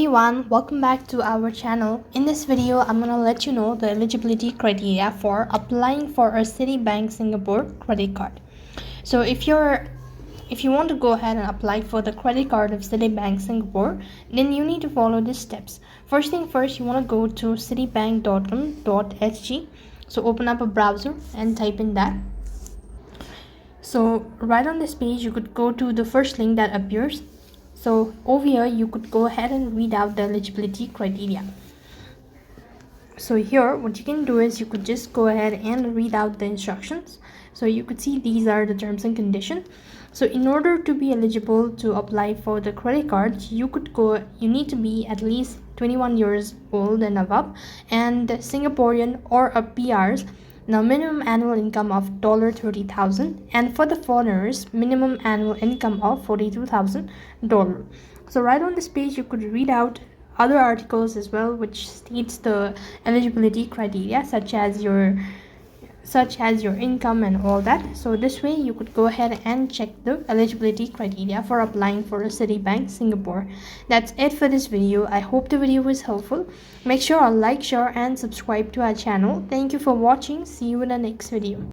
everyone, welcome back to our channel. In this video, I'm gonna let you know the eligibility criteria for applying for a Citibank Singapore credit card. So if you want to go ahead and apply for the credit card of Citibank Singapore, then you need to follow these steps. First thing first, you want to go to citibank.com.sg. So open up a browser and type in that. So right on this page, you could go to the first link that appears. So over here, you could go ahead and read out the eligibility criteria. So here, what you can do is you could just go ahead and read out the instructions. So you could see these are the terms and conditions. So in order to be eligible to apply for the credit card, you need to be at least 21 years old and above and Singaporean or a PRs. Now, minimum annual income of $30,000, and for the foreigners, minimum annual income of $42,000. So right on this page, you could read out other articles as well, which states the eligibility criteria, such as your income and all that. So this way you could go ahead and check the eligibility criteria for applying for a Citibank Singapore. That's it for this video. I hope the video was helpful. Make sure to like, share and subscribe to our channel. Thank you for watching. See you in the next video.